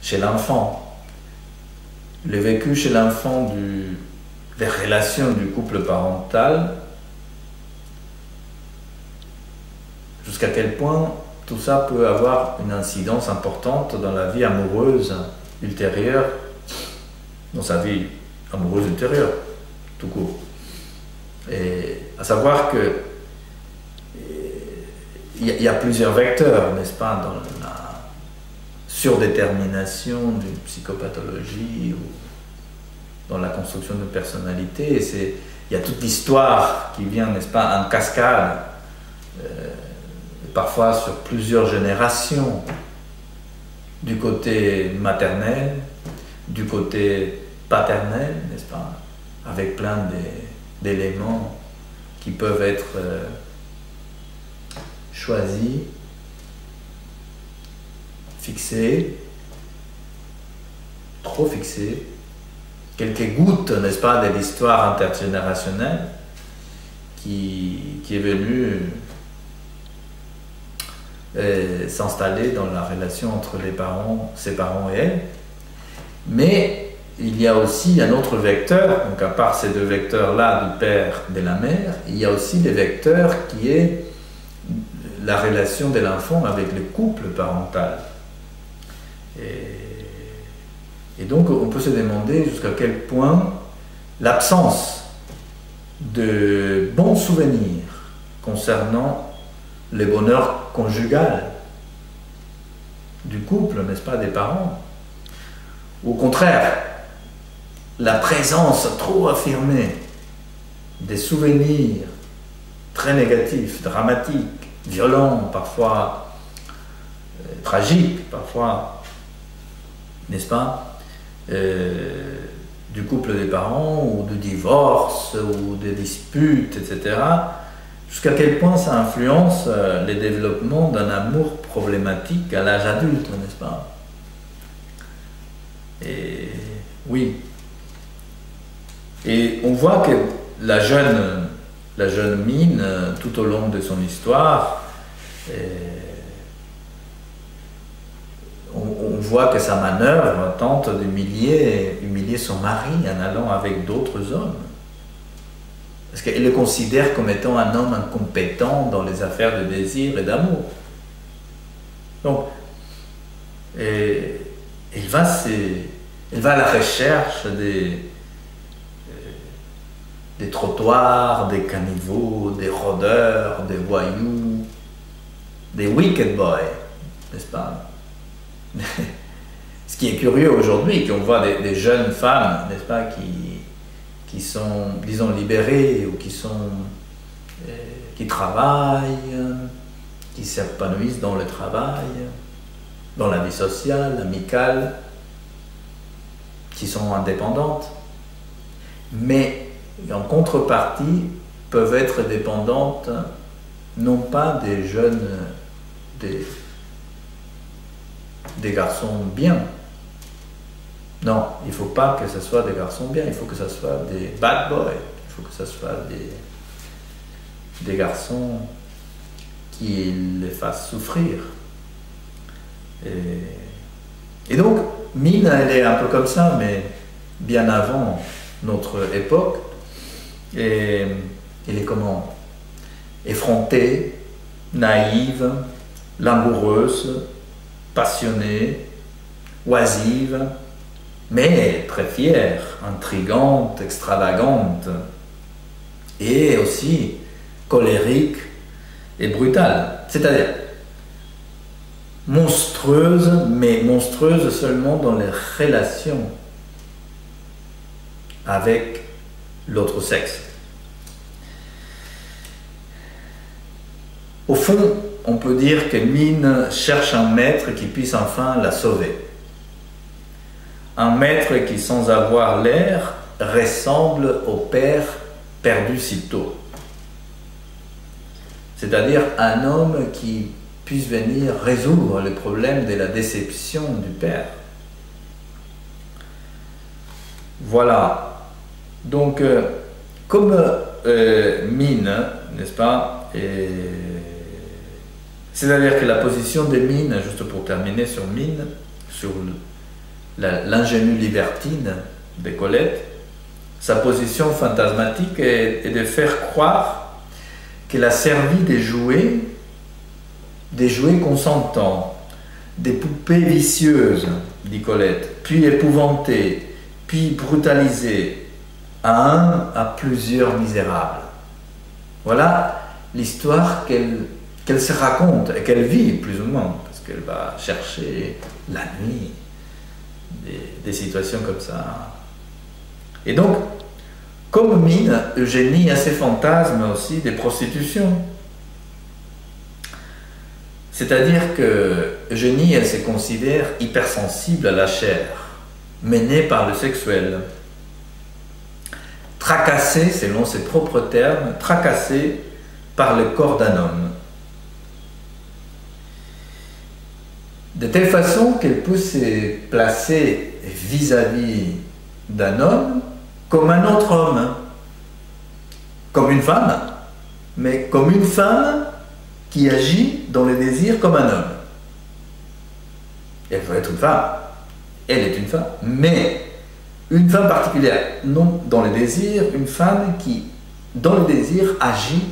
chez l'enfant. Le vécu chez l'enfant des relations du couple parental, jusqu'à quel point tout ça peut avoir une incidence importante dans la vie amoureuse ultérieure, dans sa vie amoureuse ultérieure, tout court. Et à savoir que il y a plusieurs vecteurs, n'est-ce pas, dans la surdétermination d'une psychopathologie ou dans la construction de personnalité. Il y a toute l'histoire qui vient, n'est-ce pas, en cascade, parfois sur plusieurs générations, du côté maternel, du côté paternel, n'est-ce pas, avec plein d'éléments qui peuvent être choisis, fixés, trop fixés, quelques gouttes, n'est-ce pas, de l'histoire intergénérationnelle qui est venue s'installer dans la relation entre ses parents et elle. Mais il y a aussi un autre vecteur, donc à part ces deux vecteurs-là du père et de la mère, il y a aussi des vecteurs qui est la relation de l'enfant avec le couple parental. Et donc on peut se demander jusqu'à quel point l'absence de bons souvenirs concernant le bonheur conjugal du couple, n'est-ce pas, des parents, ou au contraire, la présence trop affirmée des souvenirs très négatifs, dramatiques, violents, parfois tragiques, parfois, n'est-ce pas, du couple des parents, ou du divorce, ou des disputes, etc., jusqu'à quel point ça influence le développement d'un amour problématique à l'âge adulte, n'est-ce pas? Et oui. Et on voit que la jeune Mine, tout au long de son histoire, on voit que sa manœuvre tente d'humilier son mari en allant avec d'autres hommes. Parce qu'elle le considère comme étant un homme incompétent dans les affaires de désir et d'amour. Donc, elle va à la recherche des trottoirs, des caniveaux, des rôdeurs, des voyous, des wicked boys, n'est-ce pas? Ce qui est curieux aujourd'hui, qu'on voit des jeunes femmes, n'est-ce pas, qui sont, disons, libérées, ou qui travaillent, qui s'épanouissent dans le travail, dans la vie sociale, amicale, qui sont indépendantes, mais en contrepartie peuvent être dépendantes non pas des jeunes, des garçons bien. Non, il ne faut pas que ce soit des garçons bien, il faut que ce soit des bad boys, il faut que ce soit des garçons qui les fassent souffrir. Et donc, Mine, elle est un peu comme ça, mais bien avant notre époque. Et elle est comment? Effrontée, naïve, langoureuse, passionnée, oisive, mais très fière, intrigante, extravagante, et aussi colérique et brutale. C'est-à-dire monstrueuse, mais monstrueuse seulement dans les relations avec l'autre sexe. Au fond, on peut dire que Mine cherche un maître qui puisse enfin la sauver. Un maître qui, sans avoir l'air, ressemble au père perdu si tôt. C'est-à-dire un homme qui puisse venir résoudre le problème de la déception du père. Voilà. Donc, comme Mine, n'est-ce pas, c'est-à-dire que la position de Mine, juste pour terminer sur Mine, sur l'ingénue libertine de Colette, sa position fantasmatique est de faire croire qu'elle a servi des jouets consentants, des poupées vicieuses, dit Colette, puis épouvantées, puis brutalisées, à plusieurs misérables. Voilà l'histoire qu'elle se raconte et qu'elle vit plus ou moins, parce qu'elle va chercher la nuit des situations comme ça. Et donc, comme mine, Eugénie a ses fantasmes aussi des prostitutions. C'est-à-dire que Eugénie, elle se considère hypersensible à la chair, menée par le sexuel. Tracassée, selon ses propres termes, tracassée par le corps d'un homme. De telle façon qu'elle peut se placer vis-à-vis d'un homme comme un autre homme, comme une femme, mais comme une femme qui agit dans le désir comme un homme. Elle peut être une femme, elle est une femme, mais une femme particulière, non dans le désir, une femme qui, dans le désir, agit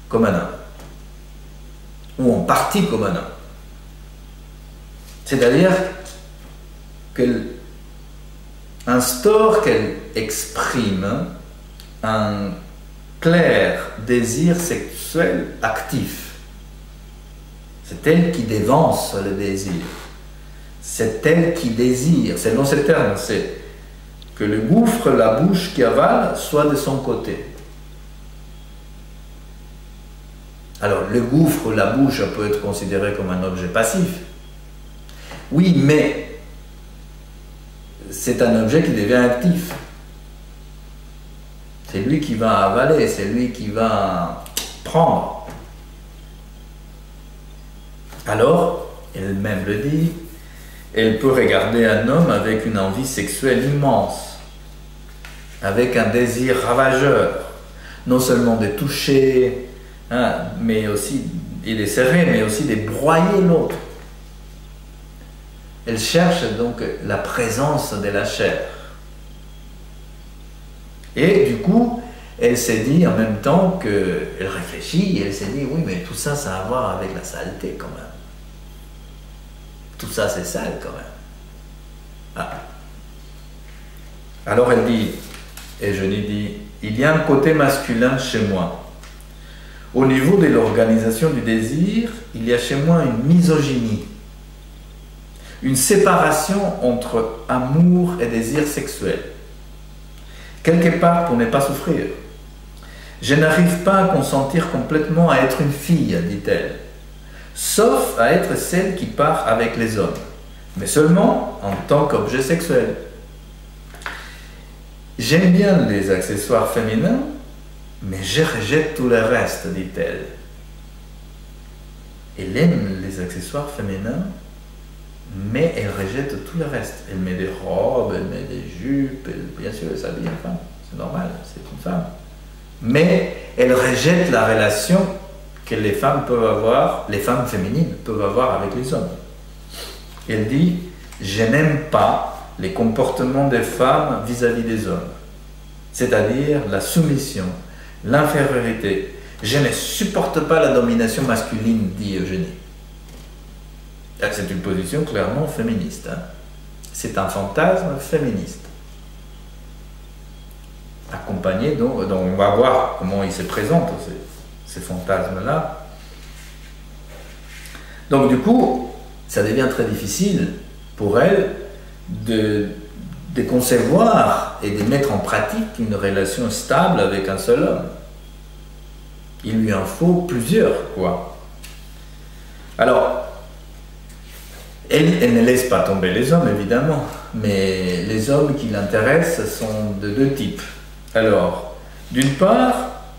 comme un homme, ou en partie comme un homme. C'est-à-dire qu'elle instaure, qu'elle exprime un clair désir sexuel actif. C'est elle qui dévance le désir. C'est elle qui désire. Selon ces termes, c'est que le gouffre, la bouche qui avale, soit de son côté. Alors, le gouffre, la bouche, peut être considéré comme un objet passif. Oui, mais c'est un objet qui devient actif. C'est lui qui va avaler, c'est lui qui va prendre. Alors, elle-même le dit, elle peut regarder un homme avec une envie sexuelle immense, avec un désir ravageur, non seulement de toucher, mais aussi, et de serrer, mais aussi de broyer l'autre. Elle cherche donc la présence de la chair. Et du coup, elle s'est dit en même temps qu'elle réfléchit, elle s'est dit, oui, mais tout ça, ça a à voir avec la saleté quand même. Tout ça, c'est sale quand même. Alors elle dit, et je lui dis, il y a un côté masculin chez moi. Au niveau de l'organisation du désir, il y a chez moi une misogynie. Une séparation entre amour et désir sexuel. Quelque part pour ne pas souffrir. Je n'arrive pas à consentir complètement à être une fille, dit-elle, sauf à être celle qui part avec les hommes, mais seulement en tant qu'objet sexuel. J'aime bien les accessoires féminins, mais je rejette tout le reste, dit-elle. Elle aime les accessoires féminins, mais elle rejette tout le reste. Elle met des robes, elle met des jupes, bien sûr, elle s'habille en femme, c'est normal, c'est une femme. Mais elle rejette la relation que les femmes peuvent avoir, les femmes féminines peuvent avoir avec les hommes. Elle dit, je n'aime pas les comportements des femmes vis-à-vis des hommes, c'est-à-dire la soumission, l'infériorité. Je ne supporte pas la domination masculine, dit Eugénie. C'est une position clairement féministe. C'est un fantasme féministe. Accompagné, donc on va voir comment il se présente, ces fantasmes-là. Donc du coup, ça devient très difficile pour elle de concevoir et de mettre en pratique une relation stable avec un seul homme. Il lui en faut plusieurs, quoi. Alors, elle ne laisse pas tomber les hommes, évidemment, mais les hommes qui l'intéressent sont de deux types. Alors, d'une part,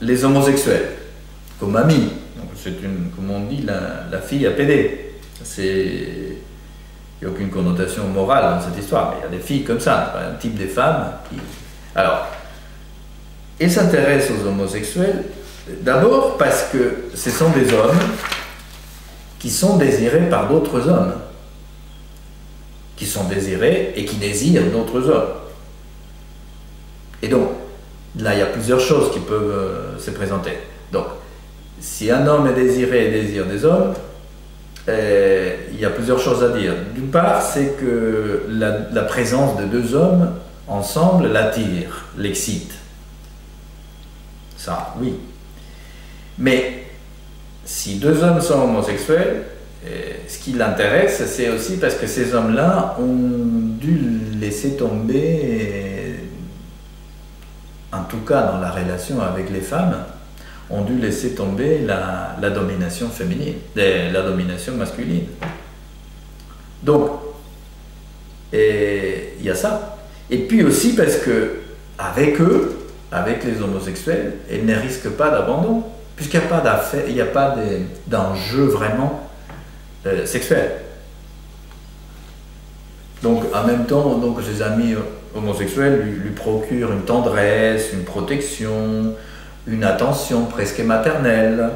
les homosexuels, comme amis. C'est comme on dit, la fille à pédé. Il n'y a aucune connotation morale dans cette histoire, mais il y a des filles comme ça, un type de femmes qui... Alors, elle s'intéresse aux homosexuels, d'abord parce que ce sont des hommes qui sont désirés par d'autres hommes, qui qui sont désirés et qui désirent d'autres hommes. Et donc, là, il y a plusieurs choses qui peuvent se présenter. Donc, si un homme est désiré et désire des hommes, il y a plusieurs choses à dire. D'une part, c'est que la présence de deux hommes ensemble l'attire, l'excite. Ça, oui. Mais si deux hommes sont homosexuels, ce qui l'intéresse, c'est aussi parce que ces hommes-là ont dû laisser tomber, en tout cas dans la relation avec les femmes, ont dû laisser tomber la domination féminine, la domination masculine. Donc, il y a ça. Et puis aussi parce que avec eux, avec les homosexuels, ils ne risquent pas d'abandon, puisqu'il n'y a pas d'affaire, il n'y a pas d'enjeu vraiment sexuel. Donc, en même temps, donc, ses amis homosexuels lui procurent une tendresse, une protection, une attention presque maternelle,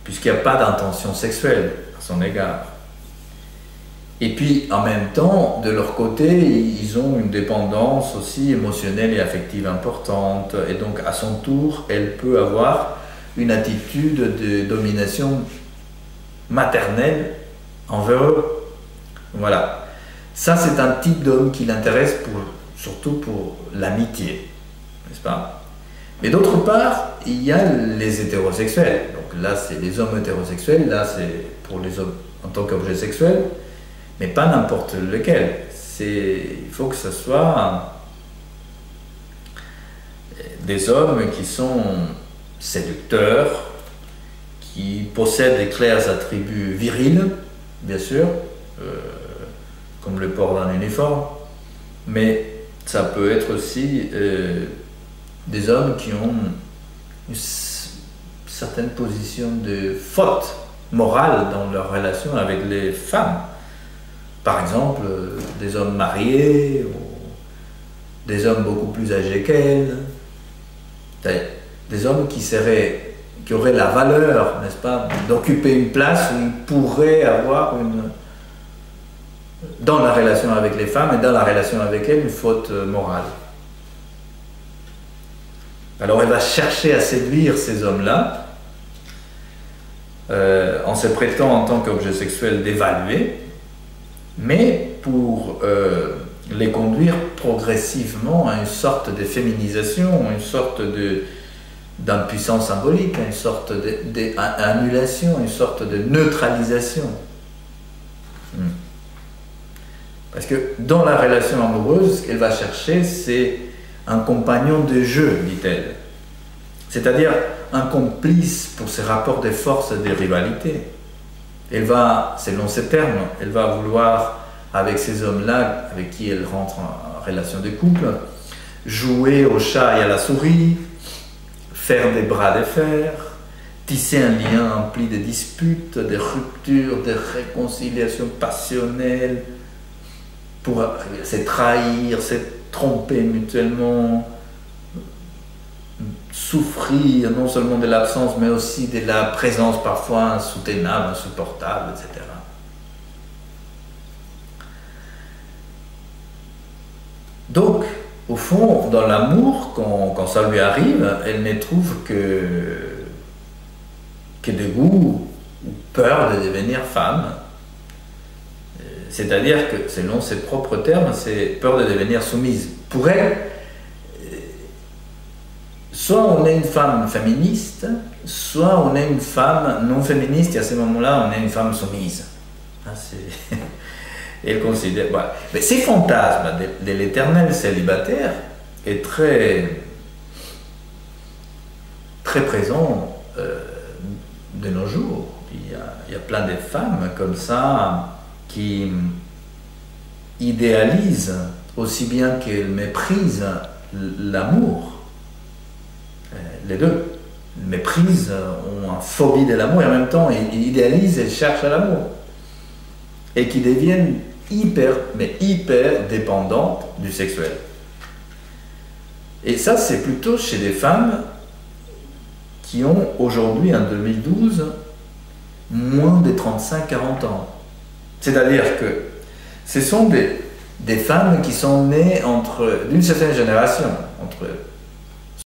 puisqu'il n'y a pas d'intention sexuelle à son égard. Et puis, en même temps, de leur côté, ils ont une dépendance aussi émotionnelle et affective importante, et donc, à son tour, elle peut avoir une attitude de domination maternelle envers eux. Voilà. Ça, c'est un type d'homme qui l'intéresse surtout pour l'amitié, n'est-ce pas? Mais d'autre part, il y a les hétérosexuels. Donc là, c'est les hommes hétérosexuels, là, c'est pour les hommes en tant qu'objet sexuel, mais pas n'importe lequel. Il faut que ce soit des hommes qui sont séducteurs, qui possèdent des clairs attributs virils, bien sûr, comme le port d'un uniforme, mais ça peut être aussi des hommes qui ont une certaine position de faute morale dans leur relation avec les femmes. Par exemple, des hommes mariés, ou des hommes beaucoup plus âgés qu'elles, des hommes qui auraient la valeur, n'est-ce pas, d'occuper une place où ils pourraient avoir dans la relation avec les femmes et dans la relation avec elles, une faute morale. Alors elle va chercher à séduire ces hommes-là, en se prêtant en tant qu'objet sexuel d'évaluer, mais pour les conduire progressivement à une sorte de féminisation, une sorte d'impuissance symbolique, une sorte d'annulation, une sorte de neutralisation. Parce que dans la relation amoureuse, ce qu'elle va chercher, c'est un compagnon de jeu, dit-elle. C'est-à-dire un complice pour ces rapports de force et de rivalité. Elle va, selon ces termes, elle va vouloir, avec ces hommes-là, avec qui elle rentre en relation de couple, jouer au chat et à la souris, faire des bras de fer, tisser un lien empli de disputes, de ruptures, de réconciliations passionnelles, pour se trahir, se tromper mutuellement, souffrir non seulement de l'absence, mais aussi de la présence parfois insoutenable, insupportable, etc. Donc, au fond, dans l'amour, quand ça lui arrive, elle ne trouve que dégoût ou peur de devenir femme. C'est-à-dire que, selon ses propres termes, c'est peur de devenir soumise. Pour elle, soit on est une femme féministe, soit on est une femme non féministe, et à ce moment-là, on est une femme soumise. Elle considère... Voilà. Mais ces fantasmes de l'éternel célibataire est très présent de nos jours. Il y a plein de femmes comme ça qui idéalisent aussi bien qu'elles méprisent l'amour. Les deux. Elles méprisent, ont une phobie de l'amour et en même temps ils idéalisent et cherchent l'amour. Et qui deviennent hyper dépendantes du sexuel. Et ça, c'est plutôt chez des femmes qui ont aujourd'hui, en 2012, moins de 35-40 ans. C'est-à-dire que Ce sont des femmes qui sont nées d'une certaine génération, entre